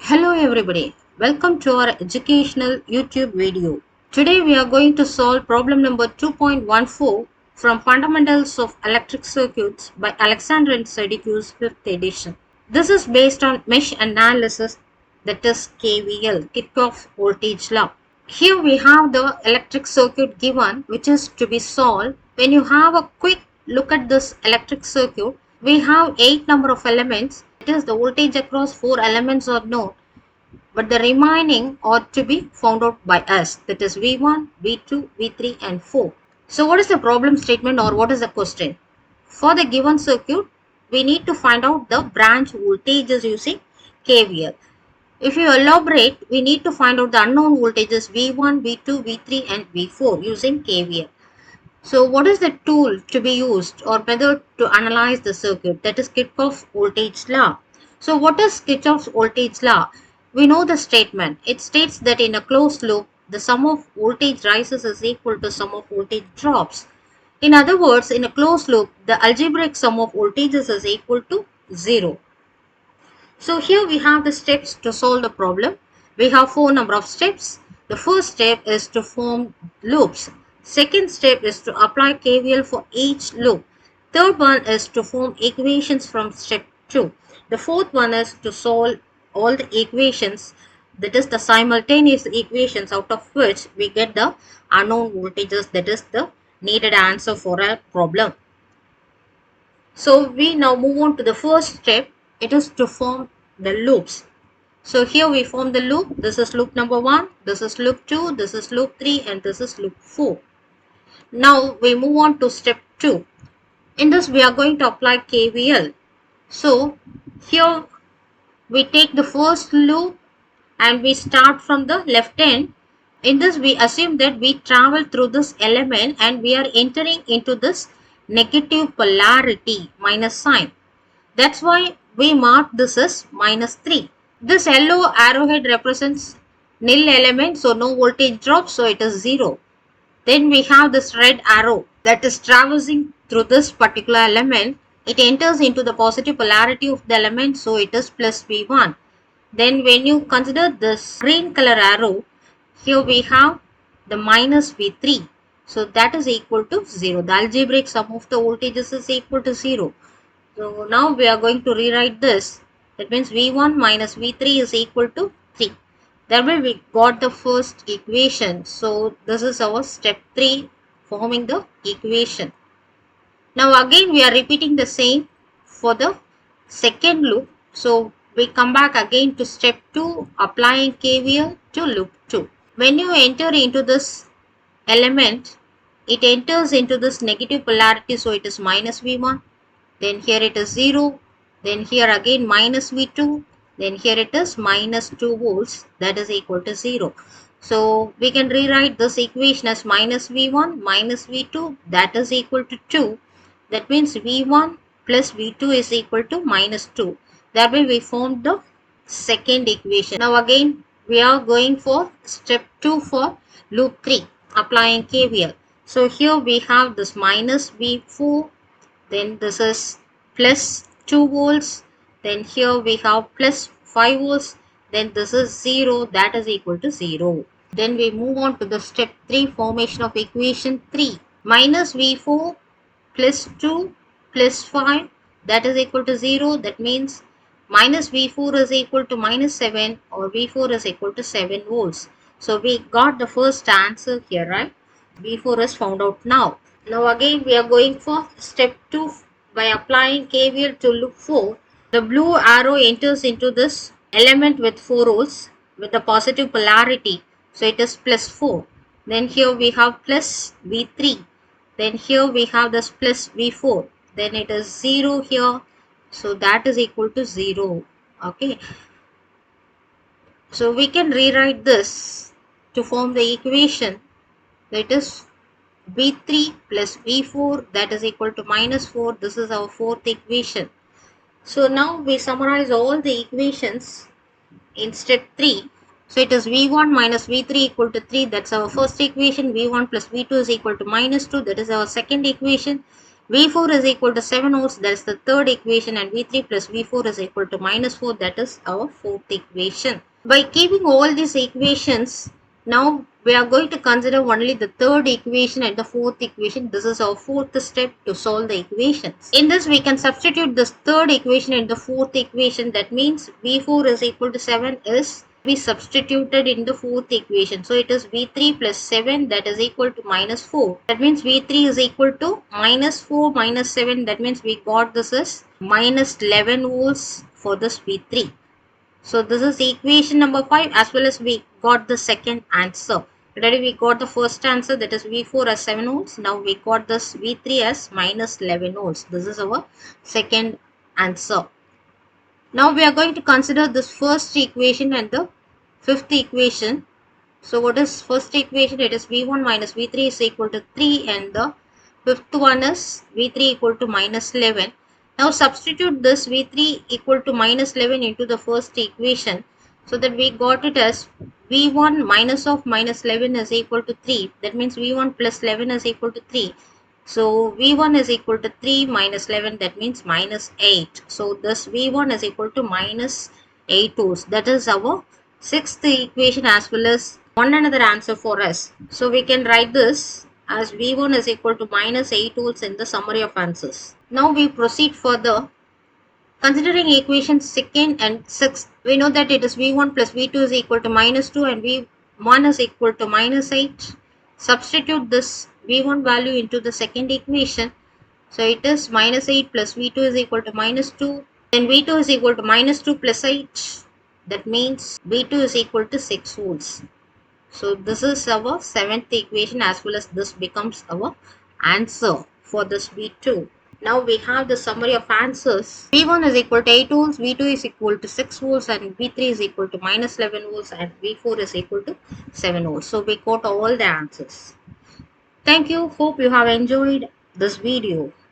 Hello everybody, welcome to our educational YouTube video. Today we are going to solve problem number 2.14 from Fundamentals of Electric Circuits by Alexander and Sadiku's 5th edition. This is based on mesh analysis, that is KVL, Kirchhoff voltage law. Here we have the electric circuit given which is to be solved. When you have a quick look at this electric circuit, we have 8 number of elements. It is the voltage across 4 elements are known, but the remaining ought to be found out by us, that is V1, V2, V3 and 4. So what is the problem statement or what is the question? For the given circuit, we need to find out the branch voltages using KVL. If you elaborate, we need to find out the unknown voltages V1, V2, V3 and V4 using KVL. So what is the tool to be used or method to analyze the circuit? That is Kirchhoff's voltage law. So what is Kirchhoff's voltage law? We know the statement. It states that in a closed loop, the sum of voltage rises is equal to sum of voltage drops. In other words, in a closed loop, the algebraic sum of voltages is equal to 0. So here we have the steps to solve the problem. We have 4 number of steps. The first step is to form loops. Second step is to apply KVL for each loop. Third one is to form equations from step 2. The fourth one is to solve all the equations, that is the simultaneous equations out of which we get the unknown voltages, that is the needed answer for a problem. So we now move on to the first step. It is to form the loops. So here we form the loop. This is loop number 1, this is loop 2, this is loop 3 and this is loop 4. Now we move on to step 2. In this we are going to apply KVL. So here we take the first loop and we start from the left end. In this we assume that we travel through this element and we are entering into this negative polarity minus sign. That's why we mark this as minus 3. This yellow arrowhead represents nil element, so no voltage drop, so it is 0. Then we have this red arrow that is traversing through this particular element. It enters into the positive polarity of the element, so it is plus V1. Then when you consider this green color arrow, here we have the minus V3. So that is equal to 0. The algebraic sum of the voltages is equal to 0. So now we are going to rewrite this. That means V1 minus V3 is equal to 3. That way we got the first equation. So this is our step 3, forming the equation. Now again we are repeating the same for the second loop. So we come back again to step 2, applying KVL to loop 2. When you enter into this element, it enters into this negative polarity, so it is minus V1. Then here it is 0. Then here again minus V2. Then here it is minus 2 volts, that is equal to 0. So we can rewrite this equation as minus V1 minus V2, that is equal to 2. That means V1 plus V2 is equal to minus 2. That way we formed the second equation. Now again we are going for step 2 for loop 3, applying KVL. So here we have this minus V4, then this is plus 2 volts, then here we have plus 5 volts, then this is 0, that is equal to 0. Then we move on to the step 3, formation of equation 3. Minus V4 plus 2 plus 5, that is equal to 0. That means minus V4 is equal to minus 7 or V4 is equal to 7 volts. So we got the first answer here, right? V4 is found out now. Now again we are going for step 2 by applying KVL to loop 4. The blue arrow enters into this element with 4 volts with the positive polarity. So it is plus 4. Then here we have plus V3. Then here we have this plus V4. Then it is 0 here. So that is equal to 0. Okay. So we can rewrite this to form the equation. That is V3 plus V4, that is equal to minus 4. This is our fourth equation. So now we summarize all the equations in step 3. So it is V1 minus V3 equal to 3. That's our first equation. V1 plus V2 is equal to minus 2. That is our second equation. V4 is equal to 7 volts, that is the third equation, and V3 plus V4 is equal to minus 4, that is our fourth equation. By keeping all these equations, now we are going to consider only the third equation and the fourth equation. This is our fourth step to solve the equations. In this, we can substitute this third equation in the fourth equation. That means V4 is equal to 7 is be substituted in the fourth equation. So it is V3 plus 7, that is equal to minus 4. That means V3 is equal to minus 4 minus 7. That means we got this as minus 11 volts for this V3. So this is equation number 5, as well as we got the second answer. Already we got the first answer, that is V4 as 7 volts. Now we got this V3 as minus 11 volts. This is our second answer. Now we are going to consider this first equation and the fifth equation. So what is first equation? It is V1 minus V3 is equal to 3, and the fifth one is V3 equal to minus 11. Now substitute this V3 equal to minus 11 into the first equation, so that we got it as V1 minus of minus 11 is equal to 3. That means V1 plus 11 is equal to 3. So V1 is equal to 3 minus 11, that means minus 8. So this V1 is equal to minus 8 volts. That is our sixth equation, as well as one another answer for us. So we can write this as V1 is equal to minus 8 volts in the summary of answers. Now we proceed further. Considering equations second and sixth, we know that it is V1 plus V2 is equal to minus 2 and V1 is equal to minus 8. Substitute this V1 value into the second equation. So it is minus 8 plus V2 is equal to minus 2. Then V2 is equal to minus 2 plus 8. That means V2 is equal to 6 volts. So this is our seventh equation, as well as this becomes our answer for this V2. Now we have the summary of answers. V1 is equal to 8 volts, V2 is equal to 6 volts, and V3 is equal to minus 11 volts, and V4 is equal to 7 volts. So we got all the answers. Thank you. Hope you have enjoyed this video.